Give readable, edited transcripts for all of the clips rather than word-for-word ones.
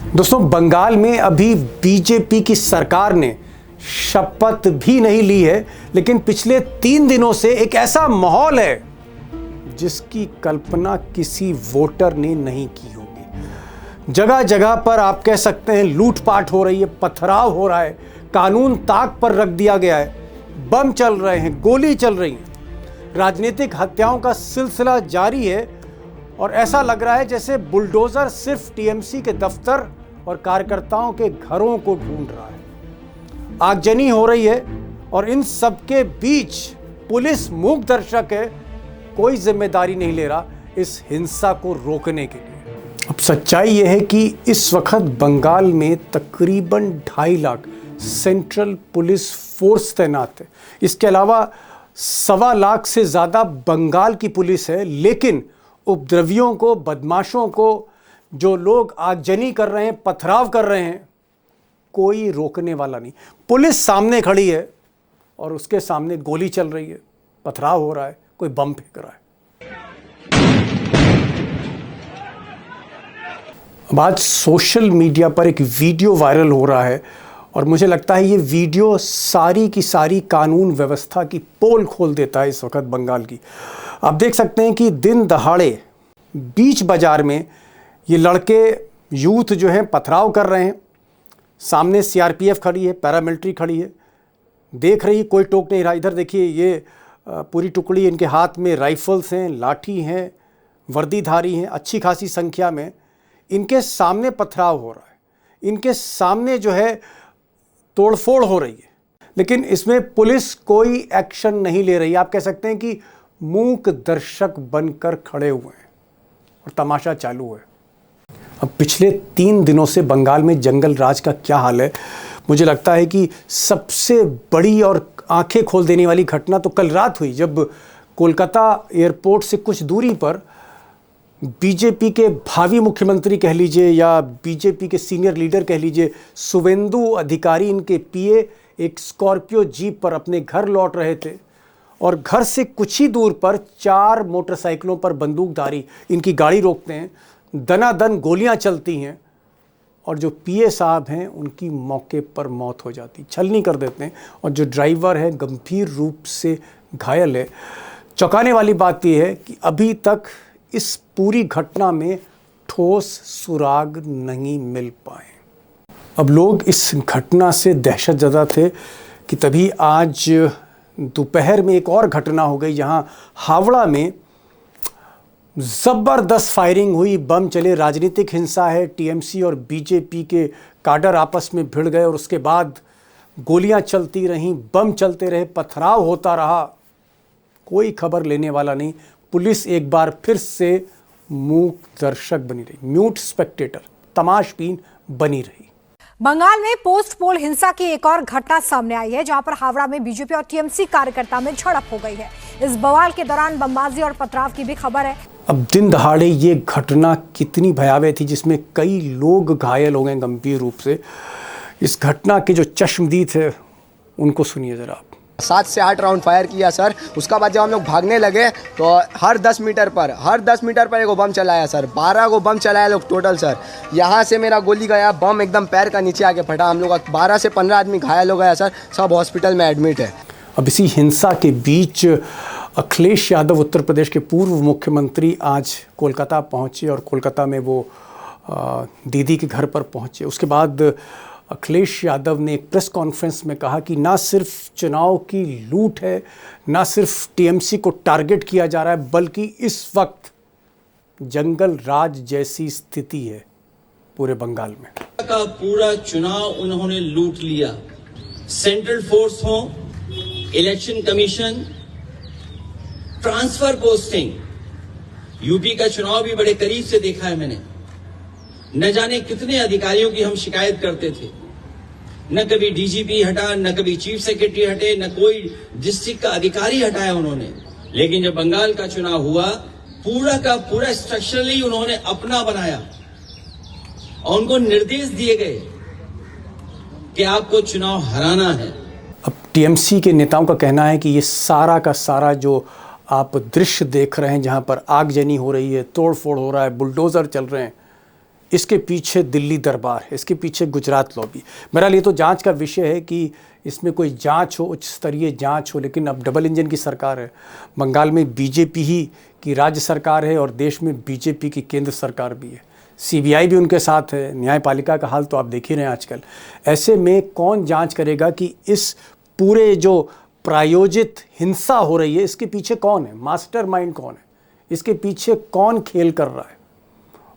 दोस्तों, बंगाल में अभी बीजेपी की सरकार ने शपथ भी नहीं ली है, लेकिन पिछले 3 दिनों से एक ऐसा माहौल है जिसकी कल्पना किसी वोटर ने नहीं की होगी। जगह जगह पर आप कह सकते हैं लूटपाट हो रही है, पथराव हो रहा है, कानून ताक पर रख दिया गया है, बम चल रहे हैं, गोली चल रही है, राजनीतिक हत्याओं का सिलसिला जारी है और ऐसा लग रहा है जैसे बुलडोजर सिर्फ टीएमसी के दफ्तर और कार्यकर्ताओं के घरों को ढूंढ रहा है। आगजनी हो रही है और इन सब के बीच पुलिस मूक दर्शक है, कोई जिम्मेदारी नहीं ले रहा इस हिंसा को रोकने के लिए। अब सच्चाई यह है कि इस वक्त बंगाल में तकरीबन 2.5 लाख सेंट्रल पुलिस फोर्स तैनात है। इसके अलावा 1.25 लाख से ज़्यादा बंगाल की पुलिस है, लेकिन उपद्रवियों को, बदमाशों को, जो लोग आगजनी कर रहे हैं, पथराव कर रहे हैं, कोई रोकने वाला नहीं। पुलिस सामने खड़ी है और उसके सामने गोली चल रही है, पथराव हो रहा है, कोई बम फेंक रहा है। अब आज सोशल मीडिया पर एक वीडियो वायरल हो रहा है और मुझे लगता है ये वीडियो सारी की सारी कानून व्यवस्था की पोल खोल देता है इस वक्त बंगाल की। आप देख सकते हैं कि दिन दहाड़े बीच बाजार में ये लड़के यूथ जो हैं पथराव कर रहे हैं। सामने सीआरपीएफ खड़ी है, पैरामिलिट्री खड़ी है, देख रही, कोई टोक नहीं रहा। इधर देखिए, ये पूरी टुकड़ी, इनके हाथ में राइफल्स हैं, लाठी हैं, वर्दीधारी हैं, अच्छी खासी संख्या में। इनके सामने पथराव हो रहा है, इनके सामने जो है तोड़फोड़ हो रही है, लेकिन इसमें पुलिस कोई एक्शन नहीं ले रही। आप कह सकते हैं कि मूक दर्शक बनकर खड़े हुए हैं और तमाशा चालू है। अब पिछले 3 दिनों से बंगाल में जंगल राज का क्या हाल है, मुझे लगता है कि सबसे बड़ी और आंखें खोल देने वाली घटना तो कल रात हुई, जब कोलकाता एयरपोर्ट से कुछ दूरी पर बीजेपी के भावी मुख्यमंत्री कह लीजिए या बीजेपी के सीनियर लीडर कह लीजिए, शुवेंदु अधिकारी, इनके पीए एक स्कॉर्पियो जीप पर अपने घर लौट रहे थे और घर से कुछ ही दूर पर 4 मोटरसाइकिलों पर बंदूकधारी इनकी गाड़ी रोकते हैं, दनादन गोलियां चलती हैं और जो पीए साहब हैं उनकी मौके पर मौत हो जाती, छलनी कर देते हैं और जो ड्राइवर है गंभीर रूप से घायल है। चौंकाने वाली बात यह है कि अभी तक इस पूरी घटना में ठोस सुराग नहीं मिल पाए। अब लोग इस घटना से दहशतज़दा थे कि तभी आज दोपहर में एक और घटना हो गई, जहां हावड़ा में ज़बरदस्त फायरिंग हुई, बम चले, राजनीतिक हिंसा है, टीएमसी और बीजेपी के काडर आपस में भिड़ गए और उसके बाद गोलियां चलती रहीं, बम चलते रहे, पथराव होता रहा, कोई खबर लेने वाला नहीं। पुलिस एक बार फिर से मूक दर्शक बनी रही, म्यूट स्पेक्टेटर, तमाशबीन बनी रही। बंगाल में पोस्ट पोल हिंसा की एक और घटना सामने आई है, जहां पर हावड़ा में बीजेपी और टीएमसी कार्यकर्ता में झड़प हो गई है। इस बवाल के दौरान बमबाजी और पथराव की भी खबर है। अब दिन दहाड़े ये घटना कितनी भयावह थी, जिसमें कई लोग घायल हो गए गंभीर रूप से। इस घटना के जो चश्मदीद थे उनको सुनिए जरा आप। 7 से 8 राउंड फायर किया सर। उसका बाद जब हम लोग भागने लगे तो हर 10 मीटर पर एक बम चलाया सर। 12 को बम चलाया लोग टोटल सर। यहाँ से मेरा गोली गया, बम एकदम पैर का नीचे आके फटा। हम लोग 12 से 15 आदमी घायल हो गया सर, सब हॉस्पिटल में एडमिट है। अब इसी हिंसा के बीच अखिलेश यादव, उत्तर प्रदेश के पूर्व मुख्यमंत्री, आज कोलकाता पहुँचे और कोलकाता में वो दीदी के घर पर पहुँचे। उसके बाद अखिलेश यादव ने एक प्रेस कॉन्फ्रेंस में कहा कि ना सिर्फ चुनाव की लूट है, ना सिर्फ टीएमसी को टारगेट किया जा रहा है, बल्कि इस वक्त जंगल राज जैसी स्थिति है पूरे बंगाल में। का पूरा चुनाव उन्होंने लूट लिया। सेंट्रल फोर्स हो, election commission, transfer posting, UP का चुनाव भी बड़े करीब से देखा है मैंने। न जाने कितने अधिकारियों की हम शिकायत करते थे, न कभी डीजीपी हटा, न कभी चीफ सेक्रेटरी हटे, न कोई डिस्ट्रिक्ट का अधिकारी हटाया उन्होंने। लेकिन जब बंगाल का चुनाव हुआ, पूरा का पूरा स्ट्रक्चरली उन्होंने अपना बनाया और उनको निर्देश दिए गए कि आपको चुनाव हराना है। अब टीएमसी के नेताओं का कहना है कि ये सारा का सारा जो आप दृश्य देख रहे हैं, जहां पर आगजनी हो रही है, तोड़फोड़ हो रहा है, बुलडोज़र चल रहे हैं, इसके पीछे दिल्ली दरबार है, इसके पीछे गुजरात लॉबी। मेरा लिए तो जांच का विषय है कि इसमें कोई जांच हो, उच्च स्तरीय जांच हो, लेकिन अब डबल इंजन की सरकार है। बंगाल में बीजेपी ही की राज्य सरकार है और देश में बीजेपी की केंद्र सरकार भी है। सीबीआई भी उनके साथ है। न्यायपालिका का हाल तो आप देख ही रहे हैं आजकल। ऐसे में कौन जांच करेगा कि इस पूरे जो प्रायोजित हिंसा हो रही है इसके पीछे कौन है, मास्टरमाइंड कौन है, इसके पीछे कौन खेल कर रहा है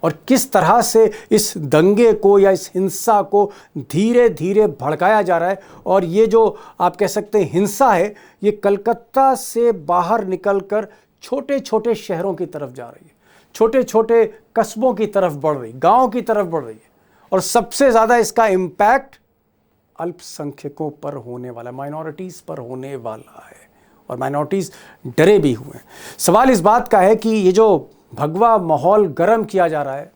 और किस तरह से इस दंगे को या इस हिंसा को धीरे धीरे भड़काया जा रहा है। और ये जो आप कह सकते हैं हिंसा है, ये कलकत्ता से बाहर निकलकर छोटे छोटे शहरों की तरफ जा रही है, छोटे छोटे कस्बों की तरफ बढ़ रही, गांव की तरफ बढ़ रही है। और सबसे ज़्यादा इसका इम्पैक्ट अल्पसंख्यकों पर होने वाला, माइनॉरिटीज़ पर होने वाला है और माइनॉरिटीज़ डरे भी हुए हैं। सवाल इस बात का है कि ये जो भगवा माहौल गर्म किया जा रहा है,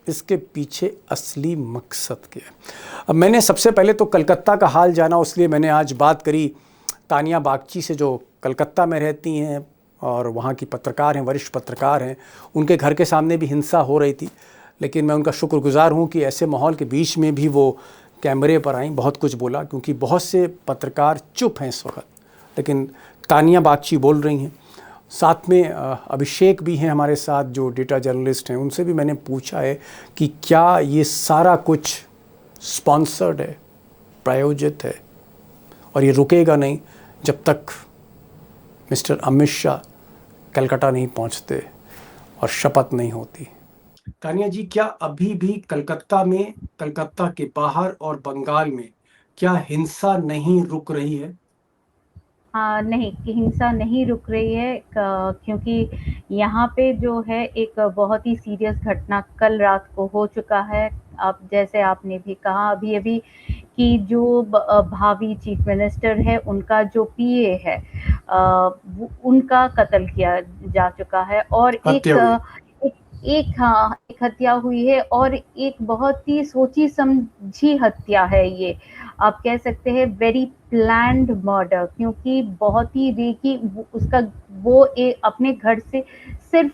इसके पीछे असली मकसद क्या है। अब मैंने सबसे पहले तो कलकत्ता का हाल जाना, इसलिए मैंने आज बात करी तानिया बागची से, जो कलकत्ता में रहती हैं और वहाँ की पत्रकार हैं, वरिष्ठ पत्रकार हैं। उनके घर के सामने भी हिंसा हो रही थी, लेकिन मैं उनका शुक्रगुजार हूँ कि ऐसे माहौल के बीच में भी वो कैमरे पर आई, बहुत कुछ बोला, क्योंकि बहुत से पत्रकार चुप हैं इस वक्त। लेकिन तानिया बागची बोल रही हैं। साथ में अभिषेक भी हैं हमारे साथ, जो डेटा जर्नलिस्ट हैं। उनसे भी मैंने पूछा है कि क्या ये सारा कुछ स्पॉन्सर्ड है, प्रायोजित है और ये रुकेगा नहीं जब तक मिस्टर अमित शाह कलकत्ता नहीं पहुंचते और शपथ नहीं होती। तानिया जी, क्या अभी भी कलकत्ता में, कलकत्ता के बाहर और बंगाल में क्या हिंसा नहीं रुक रही है? नहीं, कि हिंसा नहीं रुक रही है, क्योंकि यहाँ पे जो है एक बहुत ही सीरियस घटना कल रात को हो चुका है। अब जैसे आपने भी कहा अभी अभी कि जो भावी चीफ मिनिस्टर है, उनका जो पीए है, उनका कत्ल किया जा चुका है और एक हत्या हुई है और एक बहुत ही सोची समझी हत्या है ये। आप कह सकते हैं वेरी प्लान्ड मर्डर, क्योंकि बहुत ही रेकी उसका वो अपने घर से सिर्फ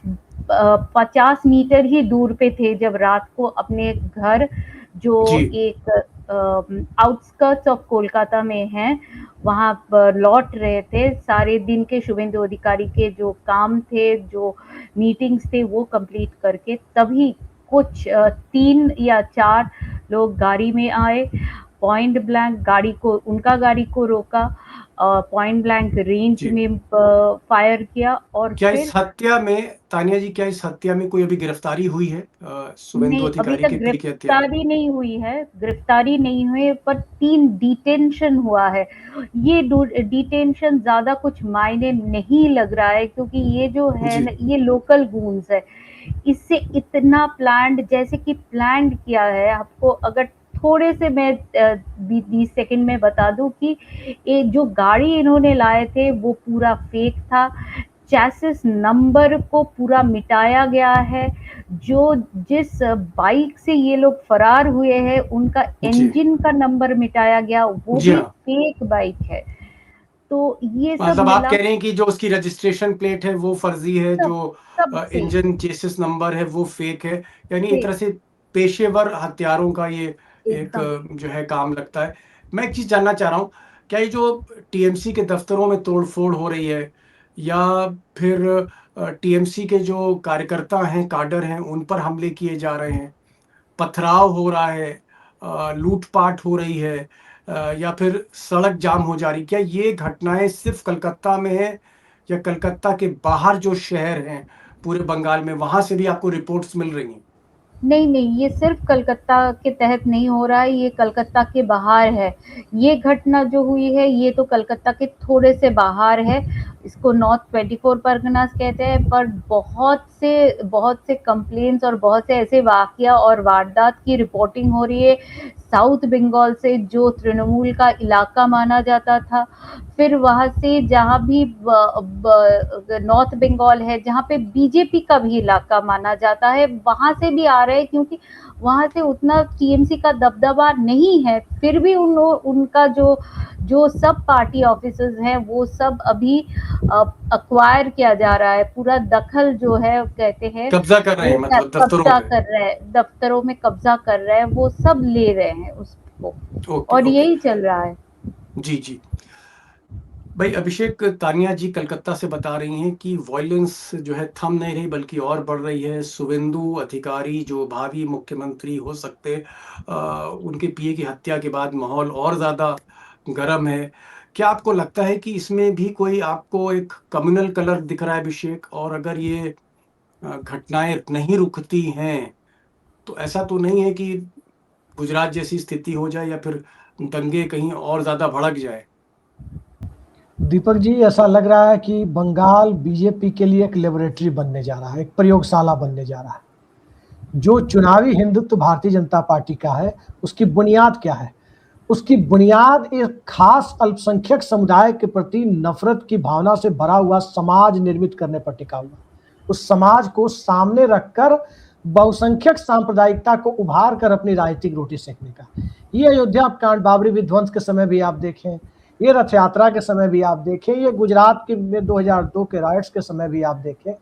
50 मीटर ही दूर पे थे जब रात को अपने घर, जो एक आउटस्कर्ट्स ऑफ कोलकाता में है, वहां पर लौट रहे थे। सारे दिन के शुभेंदु अधिकारी के जो काम थे, जो मीटिंग्स थे, वो कंप्लीट करके तभी कुछ 3 या 4 लोग गाड़ी में आए, पॉइंट ब्लैंक उनका गाड़ी को रोका, पॉइंट ब्लैंक रेंज में फायर किया। और क्या इस हत्या में, तानिया जी, क्या इस हत्या में कोई अभी गिरफ्तारी हुई है? शुभेंदु अधिकारी के पीछे गिरफ्तारी नहीं हुई है, गिरफ्तारी नहीं हुई, पर 3 डिटेंशन हुआ है। ये डिटेंशन ज्यादा कुछ मायने नहीं लग रहा है, क्योंकि ये जो है ना, ये लोकल गूंस है। इससे इतना प्लान्ड, जैसे कि प्लान्ड किया है। आपको अगर थोड़े से मैं 20 सेकंड में बता दूं कि जो गाड़ी इन्होंने लाए थे वो पूरा फेक था। चैसिस नंबर को पूरा मिटाया गया है। जिस बाइक से ये लोग फरार हुए हैं, उनका इंजन का नंबर मिटाया गया, वो भी फेक बाइक है। तो ये सब मतलब आप कह रहे हैं कि जो उसकी रजिस्ट्रेशन प्लेट है वो फर्जी है, जो इंजन चेसिस नंबर है वो फेक है। यानी एक तरह से पेशेवर हत्यारों का ये एक जो है काम लगता है। मैं एक चीज जानना चाह रहा हूँ, क्या ये जो टीएमसी के दफ्तरों में तोड़फोड़ हो रही है, या फिर टीएमसी के जो कार्यकर्ता हैं, काडर हैं, उन पर हमले किए जा रहे हैं, पथराव हो रहा है, लूटपाट हो रही है, या फिर सड़क जाम हो जा रही, क्या ये घटनाएं सिर्फ कलकत्ता में है या कलकत्ता के बाहर जो शहर हैं पूरे बंगाल में, वहां से भी आपको रिपोर्ट्स मिल रही हैं? नहीं, ये सिर्फ कलकत्ता के तहत नहीं हो रहा है, ये कलकत्ता के बाहर है। ये घटना जो हुई है ये तो कलकत्ता के थोड़े से बाहर है। इसको नॉर्थ 24 परगनास कहते हैं, पर बहुत से कंप्लेंट्स और बहुत से ऐसे वाकया और वारदात की रिपोर्टिंग हो रही है साउथ बंगाल से, जो तृणमूल का इलाका माना जाता था। फिर वहां से जहां भी नॉर्थ बंगाल है, जहां पे बीजेपी का भी इलाका माना जाता है, वहां से भी आ रहे हैं, क्योंकि वहां से उतना टीएमसी का दबदबा नहीं है, फिर भी उनका जो सब पार्टी ऑफिसर्स हैं वो सब अभी अक्वायर किया जा रहा है, पूरा दखल जो है कहते हैं कब्जा कर रहे हैं, मतलब दफ्तरों कब्जा पे। कर रहे हैं, दफ्तरों में कब्जा कर रहे हैं, वो सब ले रहे हैं उसको। ओके, और ओके। यही चल रहा है। जी, जी। भाई अभिषेक, तानिया जी कलकत्ता से बता रही हैं कि वॉयलेंस जो है थम नहीं रही बल्कि और बढ़ रही है। शुवेंदु अधिकारी जो भावी मुख्यमंत्री हो सकते, उनके पीए की हत्या के बाद माहौल और ज़्यादा गर्म है। क्या आपको लगता है कि इसमें भी कोई आपको एक कम्युनल कलर दिख रहा है अभिषेक? और अगर ये घटनाएं नहीं रुकती हैं तो ऐसा तो नहीं है कि गुजरात जैसी स्थिति हो जाए या फिर दंगे कहीं और ज़्यादा भड़क जाए? दीपक जी, ऐसा लग रहा है कि बंगाल बीजेपी के लिए एक लेबोरेटरी बनने जा रहा है, एक प्रयोगशाला बनने जा रहा है। जो चुनावी हिंदुत्व भारतीय जनता पार्टी का है, उसकी बुनियाद क्या है? उसकी बुनियाद एक खास अल्पसंख्यक समुदाय के प्रति नफरत की भावना से भरा हुआ समाज निर्मित करने पर टिका हुआ। उस समाज को सामने रखकर बहुसंख्यक सांप्रदायिकता को उभार कर अपनी राजनीतिक रोटी सेकने का। ये अयोध्या कांड, बाबरी विध्वंस के समय भी आप देखें, ये रथ यात्रा के समय भी आप देखें, ये गुजरात के में 2002 के राइट्स के समय भी आप देखें,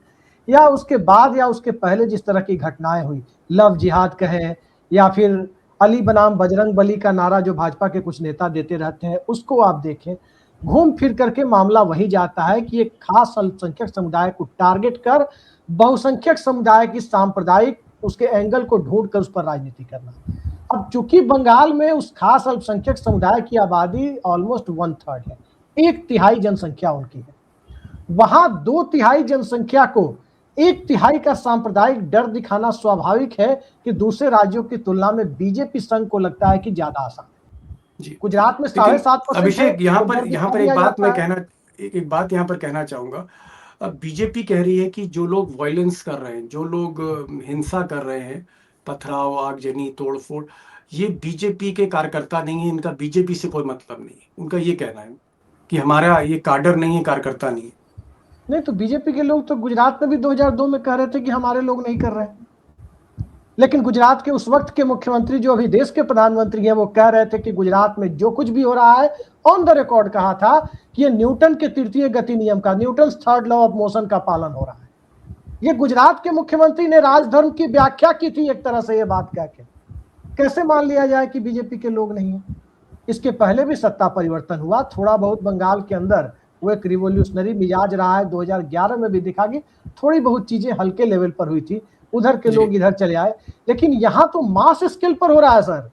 या उसके बाद या उसके पहले जिस तरह की घटनाएं हुई, लव जिहाद कहें या फिर अली बनाम बजरंग बली का नारा जो भाजपा के कुछ नेता देते रहते हैं, उसको आप देखें। घूम फिर करके मामला वही जाता है कि एक खास अल्पसंख्यक समुदाय को टारगेट कर बहुसंख्यक समुदाय की सांप्रदायिक उसके एंगल को ढूंढ कर उस पर राजनीति करना। अब चूंकि बंगाल में उस खास अल्पसंख्यक समुदाय की आबादी ऑलमोस्ट 1/3 है, 1/3 जनसंख्या उनकी है, वहां 2/3 जनसंख्या को 1/3 का सांप्रदायिक डर दिखाना स्वाभाविक है कि दूसरे राज्यों की तुलना में बीजेपी संघ को लगता है कि ज्यादा आसान है। जी। गुजरात में लेकिन 7.5% अभिषेक, यहाँ तो पर डर यहाँ दिखा पर एक दिया बात मैं जाता है। कहना एक बात यहाँ पर कहना चाहूंगा। अब बीजेपी कह रही है कि जो लोग वायलेंस कर रहे हैं, जो लोग हिंसा कर रहे हैं, पथराव, आगजनी, तोड़फोड़, ये बीजेपी के कार्यकर्ता नहीं है, इनका बीजेपी से कोई मतलब नहीं है। उनका ये कहना है कि हमारा ये काडर नहीं है, कार्यकर्ता नहीं है। नहीं तो बीजेपी के लोग तो गुजरात में भी 2002 में कह रहे थे कि हमारे लोग नहीं कर रहे हैं, लेकिन गुजरात के उस वक्त के मुख्यमंत्री जो अभी देश के प्रधानमंत्री हैं वो कह रहे थे कि गुजरात में जो कुछ भी हो रहा है, ऑन द रिकॉर्ड कहा था कि ये न्यूटन के तृतीय गति नियम का, Newton third law of motion का पालन हो रहा है। ये गुजरात के मुख्यमंत्री ने राजधर्म की व्याख्या की थी एक तरह से ये बात कह के। कैसे मान लिया जाए कि बीजेपी के लोग नहीं है? इसके पहले भी सत्ता परिवर्तन हुआ, थोड़ा बहुत बंगाल के अंदर वो एक रिवोल्यूशनरी मिजाज रहा है, 2011 में भी दिखा कि थोड़ी बहुत चीजें हल्के लेवल पर हुई थी, उधर के लोग इधर चले आए, लेकिन यहाँ तो मास स्केल पर हो रहा है सर।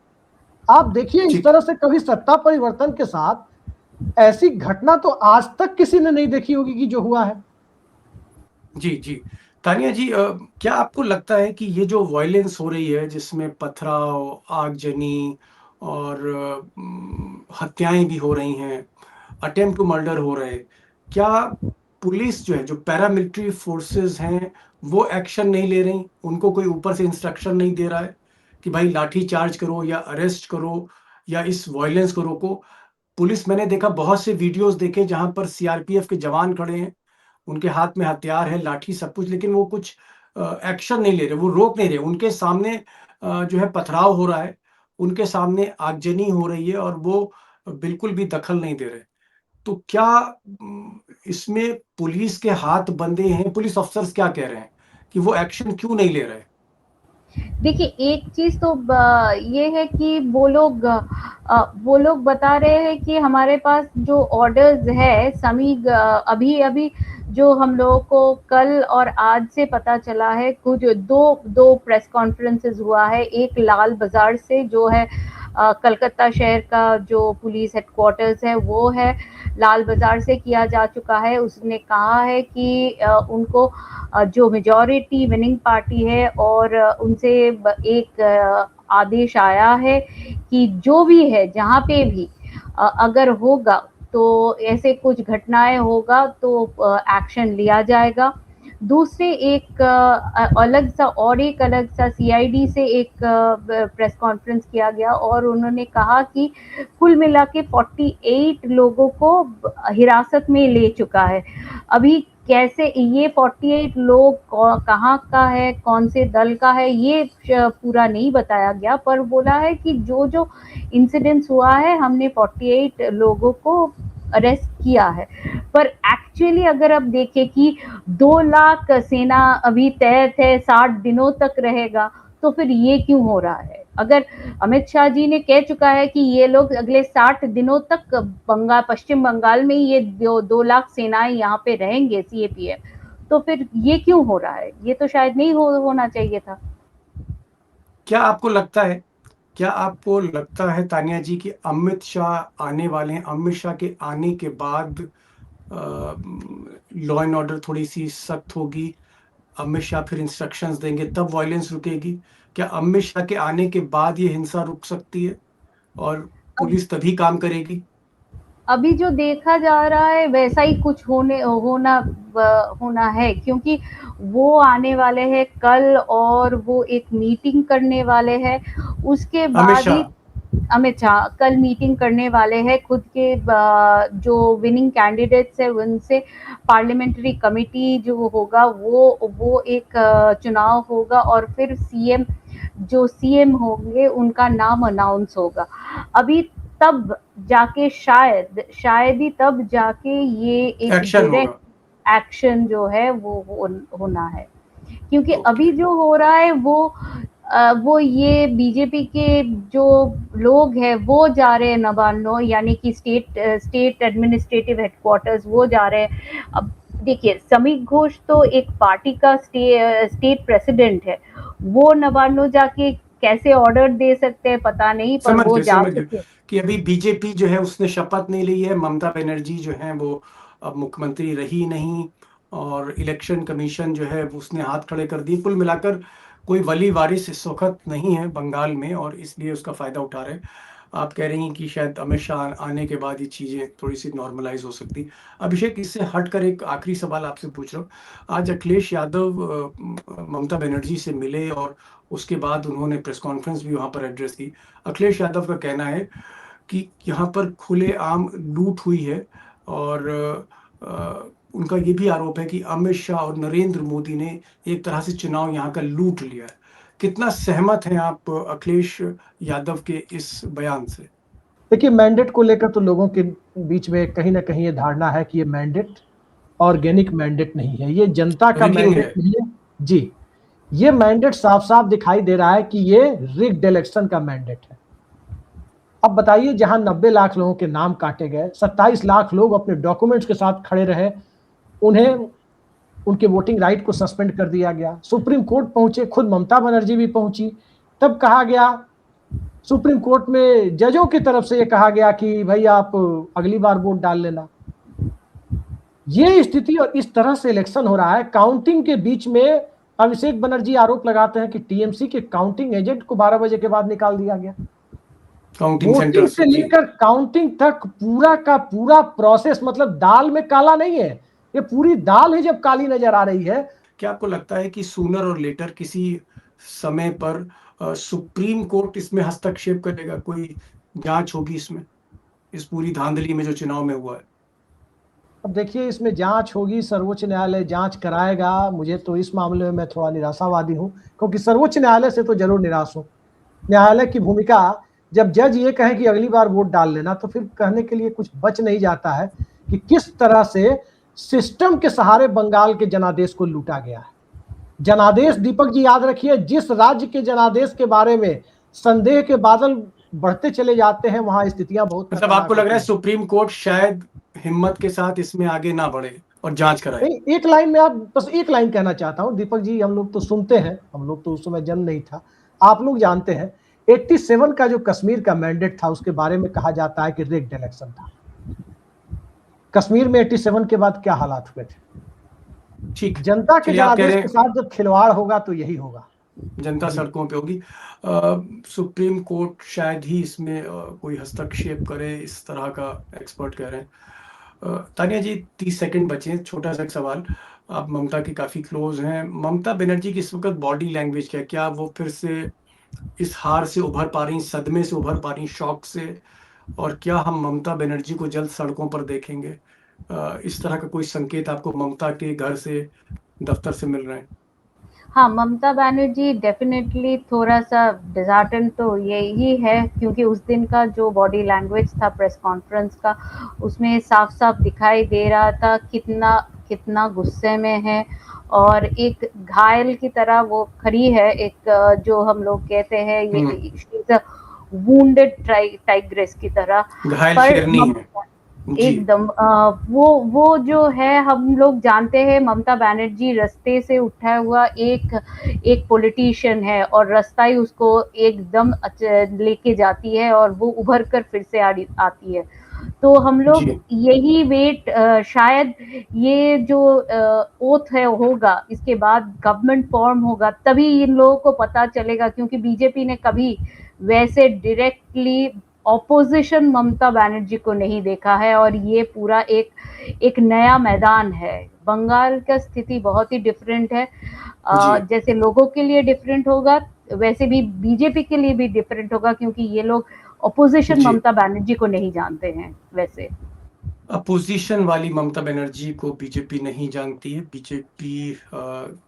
आप देखिए, इस तरह से कभी सत्ता परिवर्तन के साथ ऐसी घटना तो आज तक किसी ने नहीं देखी होगी कि जो हुआ है। जी, जी। तानिया जी, क्या आपको लगता है कि ये जो वायलेंस हो रही है, जिसमें पथराव, आगजनी और हत्याएं भी हो रही हैं, अटेम्प्ट टू मर्डर हो रहे हैं, क्या पुलिस जो है, जो पैरामिलिट्री फोर्सेस हैं, वो एक्शन नहीं ले रही? उनको कोई ऊपर से इंस्ट्रक्शन नहीं दे रहा है कि भाई लाठी चार्ज करो या अरेस्ट करो या इस वायलेंस को रोको? पुलिस, मैंने देखा बहुत से वीडियोस देखे जहां पर सीआरपीएफ के जवान खड़े हैं, उनके हाथ में हथियार है, लाठी, सब कुछ, लेकिन वो कुछ एक्शन नहीं ले रहे, वो रोक नहीं रहे। उनके सामने जो है पथराव हो रहा है, उनके सामने आगजनी हो रही है और वो बिल्कुल भी दखल नहीं दे रहे। तो क्या इसमें पुलिस के हाथ बंधे हैं? पुलिस ऑफिसर्स क्या कह रहे हैं कि वो एक्शन क्यों नहीं ले रहे? देखिए, एक चीज तो ये है कि वो लोग बता रहे हैं कि हमारे पास जो ऑर्डर्स है अभी अभी जो हम लोगों को कल और आज से पता चला है, कुछ दो प्रेस कॉन्फ्रेंसेस हुआ है। एक लाल बाजार से जो है कलकत्ता शहर का जो पुलिस हेडक्वार्टर्स है वो है, लाल बाजार से किया जा चुका है। उसने कहा है कि उनको जो मेजॉरिटी विनिंग पार्टी है और उनसे एक आदेश आया है कि जो भी है, जहाँ पे भी अगर होगा तो ऐसे कुछ घटनाएं होगा तो एक्शन लिया जाएगा। दूसरे एक अलग सा सीआईडी से एक प्रेस कॉन्फ्रेंस किया गया और उन्होंने कहा कि कुल मिला के 48 लोगों को हिरासत में ले चुका है। अभी कैसे ये 48 लोग कहाँ का है, कौन से दल का है, ये पूरा नहीं बताया गया, पर बोला है कि जो जो इंसिडेंट्स हुआ है हमने 48 लोगों को अरेस्ट किया है। पर एक्चुअली अगर आप देखें कि 2 लाख सेना अभी तय है 60 दिनों तक रहेगा, तो फिर ये क्यों हो रहा है? अगर अमित शाह जी ने कह चुका है कि ये लोग अगले 60 दिनों तक पश्चिम बंगाल में ये 2 लाख सेनाएं यहाँ पे रहेंगे सीएपीएफ, तो फिर ये क्यों हो रहा है? ये तो शायद नहीं होना चाहिए था। क्या आपको लगता है तानिया जी कि अमित शाह आने वाले हैं? अमित शाह के आने के बाद लॉ एंड ऑर्डर थोड़ी सी सख्त होगी, अमित शाह फिर इंस्ट्रक्शंस देंगे तब वायलेंस रुकेगी? क्या अमित शाह के आने के बाद ये हिंसा रुक सकती है और पुलिस तभी काम करेगी? अभी जो देखा जा रहा है वैसा ही कुछ होना है, क्योंकि वो आने वाले हैं कल और वो एक मीटिंग करने वाले हैं, उसके अमित बाद ही शाह अमित शाह कल मीटिंग करने वाले हैं खुद के जो विनिंग कैंडिडेट्स है उनसे। पार्लियामेंट्री कमेटी जो होगा वो एक चुनाव होगा और फिर सीएम होंगे उनका नाम अनाउंस होगा। अभी तब जाके शायद ही तब जाके ये एक एक्शन होगा। एक्शन जो है वो होना है, क्योंकि Okay. अभी जो हो रहा है वो ये बीजेपी के जो लोग हैं वो जा रहे हैं नवान्नो, यानी कि स्टेट एडमिनिस्ट्रेटिव हेडक्वार्टर्स वो जा रहे हैं। अब देखिए समीर घोष तो एक पार्टी का स्टेट प्रेसिडेंट है, वो नवान्नो जाके कैसे ऑर्डर दे सकते हैं पता नहीं, पर वो जा चुके। कि अभी बीजेपी जो है उसने शपथ नहीं ली है, ममता बनर्जी जो है वो अब मुख्यमंत्री रही नहीं और इलेक्शन कमीशन जो है उसने हाथ खड़े कर दिए। कुल मिलाकर कोई वली वारिस इस वक्त नहीं है बंगाल में और इसलिए उसका फायदा उठा रहे हैं। आप कह रही हैं कि शायद अमित शाह आने के बाद ये चीजें थोड़ी सी नॉर्मलाइज हो सकती। अभिषेक, इससे हटकर एक आखिरी सवाल आपसे पूछ रहा हूँ। आज अखिलेश यादव ममता बनर्जी से मिले और उसके बाद उन्होंने प्रेस कॉन्फ्रेंस भी वहां पर एड्रेस की। अखिलेश यादव का कहना है कि यहाँ पर खुलेआम लूट हुई है और उनका ये भी आरोप है कि अमित शाह और नरेंद्र मोदी ने एक तरह से चुनाव यहाँ का लूट लिया है। कितना सहमत हैं आप अखिलेश यादव के इस बयान से? देखिए, मैंडेट को लेकर तो लोगों के बीच में कहीं ना कहीं ये धारणा है कि ये मैंडेट ऑर्गेनिक मैंडेट नहीं है, ये जनता का मैंडेट नहीं है जी। ये मैंडेट साफ साफ दिखाई दे रहा है कि ये रिग्ड इलेक्शन का मैंडेट है। अब बताइए, जहां 90 लाख लोगों के नाम काटे गए, 27 लाख लोग अपने डॉक्यूमेंट्स के साथ खड़े रहे, उन्हें उनके वोटिंग राइट को सस्पेंड कर दिया गया। सुप्रीम कोर्ट पहुंचे, खुद ममता बनर्जी भी पहुंची, तब कहा गया सुप्रीम कोर्ट में जजों की तरफ से ये कहा गया कि भाई आप अगली बार वोट डाल लेना। ये स्थिति और इस तरह से इलेक्शन हो रहा है। काउंटिंग के बीच में अभिषेक बनर्जी आरोप लगाते हैं कि टीएमसी के काउंटिंग एजेंट को 12 बजे के बाद निकाल दिया गया। वोटिंग से लेकर काउंटिंग तक पूरा का पूरा प्रोसेस, मतलब दाल में काला नहीं है, ये पूरी दाल है जब काली नजर आ रही है। क्या आपको लगता है कि सूनर और लेटर किसी समय पर सुप्रीम कोर्ट इसमें हस्तक्षेप करेगा? कोई जांच होगी इसमें, इस पूरी धांधली में जो चुनाव में हुआ है? अब देखिए, इसमें जांच होगी, सर्वोच्च न्यायालय जांच कराएगा। मुझे तो इस मामले में मैं थोड़ा निराशावादी हूं, क्योंकि सर्वोच्च न्यायालय से तो जरूर निराश हूं। न्यायालय की भूमिका, जब जज ये कहे कि अगली बार वोट डाल लेना, तो फिर कहने के लिए कुछ बच नहीं जाता है कि किस तरह से सिस्टम के सहारे बंगाल के जनादेश को लूटा गया है। जनादेश, दीपक जी याद रखिए, जिस राज्य के जनादेश के बारे में संदेह के बादल बढ़ते चले जाते हैं, वहां स्थितियां बहुत, मतलब आपको लग रहा है सुप्रीम कोर्ट शायद हिम्मत के साथ इसमें आगे ना बढ़े और जांच कराए? एक लाइन में, आप बस एक लाइन कहना चाहता हूं दीपक जी, हम लोग तो सुनते हैं, हम लोग तो उस समय जन्म नहीं था, आप लोग जानते हैं 87 का जो कश्मीर का मैंडेट था उसके बारे में कहा जाता है कि रिग्ड इलेक्शन था। कश्मीर में 87 के बाद क्या हालात हुए थे? ठीक, जनता के जनादेश के साथ जब खिलवाड़ होगा तो यही होगा, जनता सड़कों पे होगी। सुप्रीम कोर्ट शायद ही इसमें कोई हस्तक्षेप करे, इस तरह का एक्सपर्ट कह रहे हैं। तानिया जी, 30 सेकंड बचे, छोटा सा सवाल। आप ममता की काफी क्लोज हैं, ममता बनर्जी की इस वक्त बॉडी लैंग्वेज क्या वो फिर से इस हार से उभर पा रही, सदमे से उभर पा रही, शॉक से? और क्या हम ममता बनर्जी को जल्द सड़कों पर देखेंगे? इस तरह का कोई संकेत आपको ममता के घर से, दफ्तर से मिल रहे हैं? हाँ, ममता बनर्जी डेफ़िनेटली थोड़ा-सा डिसहार्टेंड तो यही है, क्योंकि उस दिन का जो बॉडी लैंग्वेज था प्रेस कॉन्फ्रेंस का, उसमें साफ-साफ दिखाई दे रहा था कितना गुस्से में है, और एक घायल की तरह वो खड़ी है। एक जो हम लोग कहते हैं, ये she is a wounded tigress की तरह। घायल पर शेरनी है। जी। एकदम वो जो है, हम लोग जानते हैं ममता बनर्जी रास्ते से उठा हुआ एक पॉलिटिशियन है, और रास्ता ही उसको एकदम लेके जाती है, और वो उभर कर फिर से आती है। तो हम लोग जी। यही वेट, शायद ये जो ओथ है होगा, इसके बाद गवर्नमेंट फॉर्म होगा, तभी इन लोगों को पता चलेगा, क्योंकि बीजेपी ने कभी वैसे डायरेक्टली ऑपोजिशन ममता बनर्जी को नहीं देखा है, और ये पूरा एक नया मैदान है। बंगाल का स्थिति बहुत ही डिफरेंट है। जी। जैसे लोगों के लिए डिफरेंट होगा, वैसे भी बीजेपी के लिए भी डिफरेंट होगा, क्योंकि ये लोग ऑपोजिशन जी। ममता बनर्जी को नहीं जानते हैं वैसे। अपोजिशन वाली ममता बनर्जी को बीजेपी नहीं जानती है। बीजेपी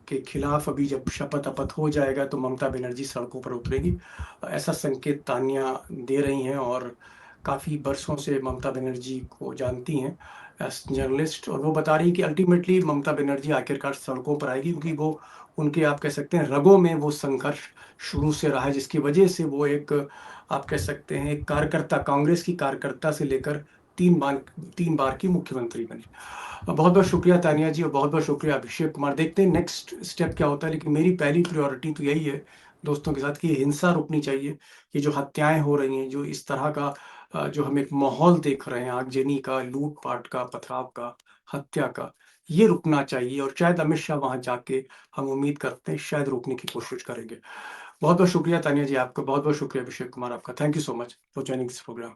के खिलाफ अभी जब शपथ अपथ हो जाएगा तो ममता बनर्जी सड़कों पर उतरेगी, ऐसा संकेत तानिया दे रही हैं, और काफ़ी बरसों से ममता बनर्जी को जानती हैं एज जर्नलिस्ट, और वो बता रही कि अल्टीमेटली ममता बनर्जी आखिरकार सड़कों पर आएगी, क्योंकि वो उनके, आप कह सकते हैं, रगों में वो संघर्ष शुरू से रहा है, जिसकी वजह से वो एक, आप कह सकते हैं, एक कार्यकर्ता, कांग्रेस की कार्यकर्ता से लेकर 3 बार की मुख्यमंत्री बनी। बहुत बहुत शुक्रिया तानिया जी, और बहुत बहुत शुक्रिया अभिषेक कुमार। देखते हैं नेक्स्ट स्टेप क्या होता है, लेकिन मेरी पहली प्रायोरिटी तो यही है दोस्तों के साथ कि हिंसा रुकनी चाहिए। ये जो हत्याएं हो रही हैं, जो इस तरह का जो हम एक माहौल देख रहे हैं, आगजनी का, लूटपाट का, पथराव का, हत्या का, ये रुकना चाहिए, और शायद अमित शाह वहां जाके, हम उम्मीद करते हैं, शायद रोकने की कोशिश करेंगे। बहुत बहुत शुक्रिया तानिया जी आपका, बहुत बहुत शुक्रिया अभिषेक कुमार आपका। Thank you so much for joining this programme.